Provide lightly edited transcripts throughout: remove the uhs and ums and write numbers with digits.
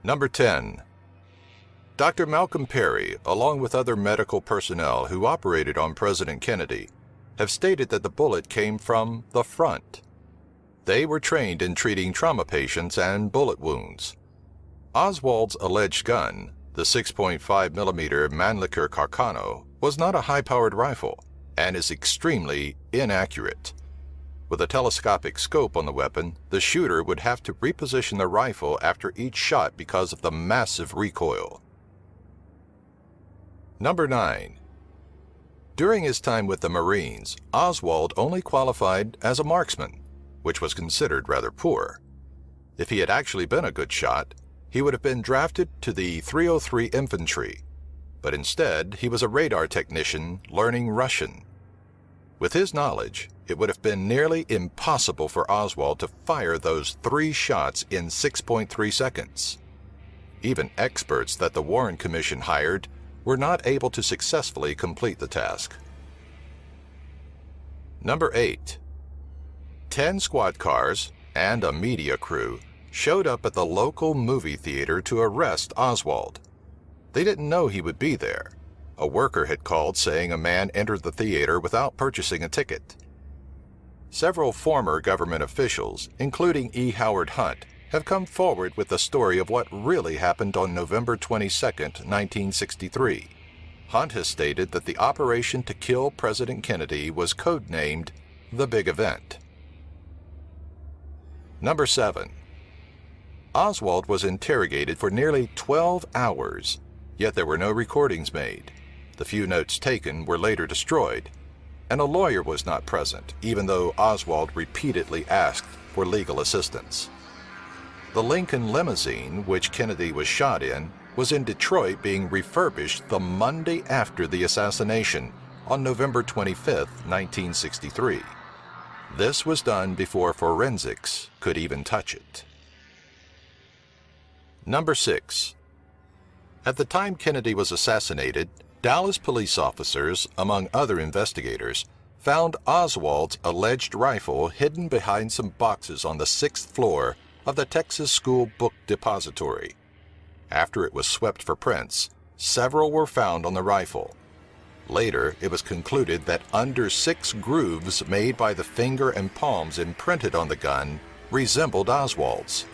Number 10. Dr. Malcolm Perry, along with other medical personnel who operated on President Kennedy, have stated that the bullet came from the front. They were trained in treating trauma patients and bullet wounds. Oswald's alleged gun, the 6.5 millimeter Mannlicher Carcano, was not a high-powered rifle and is extremely inaccurate. With a telescopic scope on the weapon, the shooter would have to reposition the rifle after each shot because of the massive recoil. Number 9. During his time with the Marines, Oswald only qualified as a marksman, which was considered rather poor. If he had actually been a good shot, he would have been drafted to the 303 Infantry, but instead he was a radar technician learning Russian. With his knowledge, it would have been nearly impossible for Oswald to fire those 3 shots in 6.3 seconds. Even experts that the Warren Commission hired were not able to successfully complete the task. Number 8. 10 squad cars and a media crew showed up at the local movie theater to arrest Oswald. They didn't know he would be there. A worker had called saying a man entered the theater without purchasing a ticket. Several former government officials, including E. Howard Hunt, have come forward with the story of what really happened on November 22, 1963. Hunt has stated that the operation to kill President Kennedy was codenamed the Big Event. Number 7. Oswald was interrogated for nearly 12 hours, yet there were no recordings made. The few notes taken were later destroyed, and a lawyer was not present, even though Oswald repeatedly asked for legal assistance. The Lincoln limousine, which Kennedy was shot in, was in Detroit being refurbished the Monday after the assassination, on November 25, 1963. This was done before forensics could even touch it. Number 6. At the time Kennedy was assassinated, Dallas police officers, among other investigators, found Oswald's alleged rifle hidden behind some boxes on the 6th floor of the Texas School Book Depository. After it was swept for prints, several were found on the rifle. Later, it was concluded that under 6 grooves made by the finger and palms imprinted on the gun resembled Oswald's.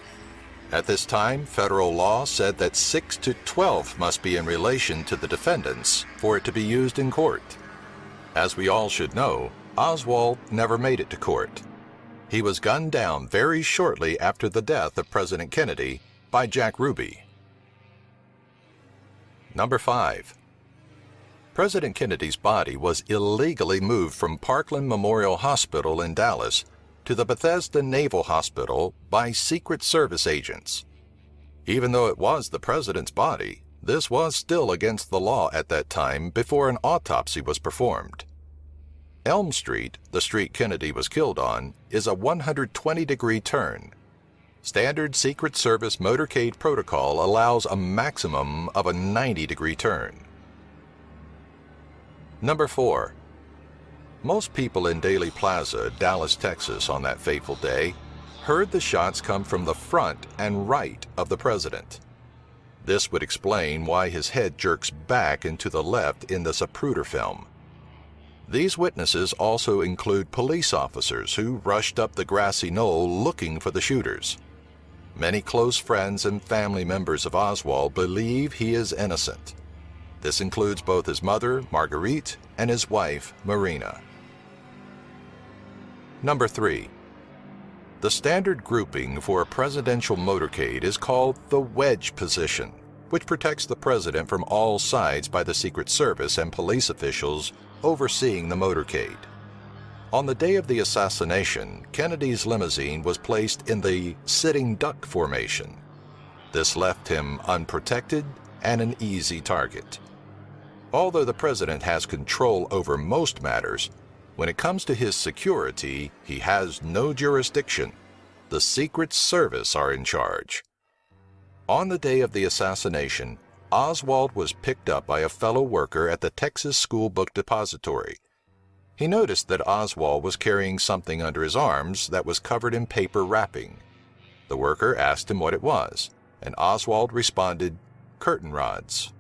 At this time, federal law said that 6 to 12 must be in relation to the defendants for it to be used in court. As we all should know, Oswald never made it to court. He was gunned down very shortly after the death of President Kennedy by Jack Ruby. Number 5. President Kennedy's body was illegally moved from Parkland Memorial Hospital in Dallas to the Bethesda Naval Hospital by Secret Service agents. Even though it was the president's body, this was still against the law at that time before an autopsy was performed. Elm Street, the street Kennedy was killed on, is a 120-degree turn. Standard Secret Service motorcade protocol allows a maximum of a 90-degree turn. Number 4. Most people in Daley Plaza, Dallas, Texas, on that fateful day, heard the shots come from the front and right of the president. This would explain why his head jerks back and to the left in the Zapruder film. These witnesses also include police officers who rushed up the grassy knoll looking for the shooters. Many close friends and family members of Oswald believe he is innocent. This includes both his mother, Marguerite, and his wife, Marina. Number 3. The standard grouping for a presidential motorcade is called the wedge position, which protects the president from all sides by the Secret Service and police officials overseeing the motorcade. On the day of the assassination, Kennedy's limousine was placed in the sitting duck formation. This left him unprotected and an easy target. Although the president has control over most matters, when it comes to his security, he has no jurisdiction. The Secret Service are in charge. On the day of the assassination, Oswald was picked up by a fellow worker at the Texas School Book Depository. He noticed that Oswald was carrying something under his arms that was covered in paper wrapping. The worker asked him what it was, and Oswald responded, "curtain rods."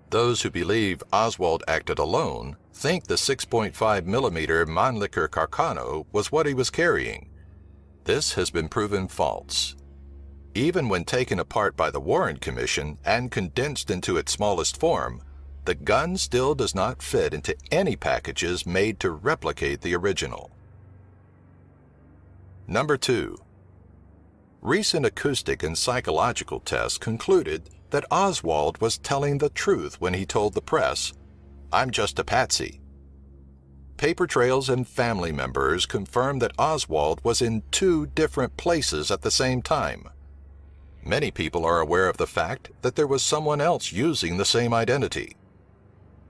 Those who believe Oswald acted alone think the 6.5 millimeter Mannlicher Carcano was what he was carrying. This has been proven false. Even when taken apart by the Warren Commission and condensed into its smallest form, the gun still does not fit into any packages made to replicate the original. Number 2. Recent acoustic and psychological tests concluded that Oswald was telling the truth when he told the press, "I'm just a patsy." Paper trails and family members confirmed that Oswald was in 2 different places at the same time. Many people are aware of the fact that there was someone else using the same identity.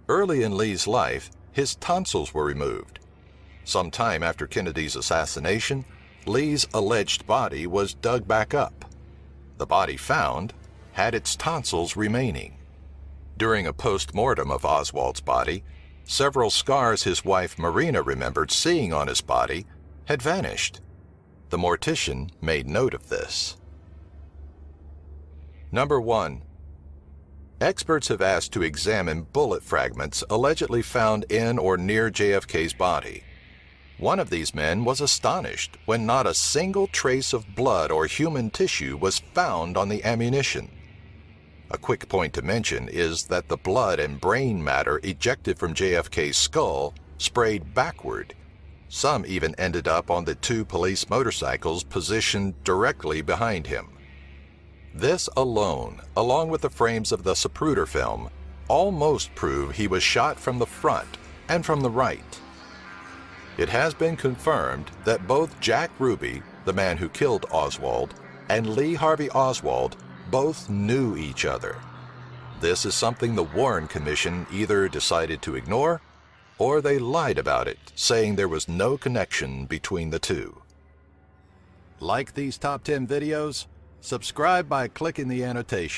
Early in Lee's life, his tonsils were removed. Some time after Kennedy's assassination, Lee's alleged body was dug back up. The body found had its tonsils remaining. During a post-mortem of Oswald's body, several scars his wife Marina remembered seeing on his body had vanished. The mortician made note of this. Number 1. Experts have asked to examine bullet fragments allegedly found in or near JFK's body. One of these men was astonished when not a single trace of blood or human tissue was found on the ammunition. A quick point to mention is that the blood and brain matter ejected from JFK's skull sprayed backward. Some even ended up on the 2 police motorcycles positioned directly behind him. This alone, along with the frames of the Zapruder film, almost prove he was shot from the front and from the right. It has been confirmed that both Jack Ruby, the man who killed Oswald, and Lee Harvey Oswald both knew each other. This is something the Warren Commission either decided to ignore, or they lied about it, saying there was no connection between the two. Like these top 10 videos? Subscribe by clicking the annotation.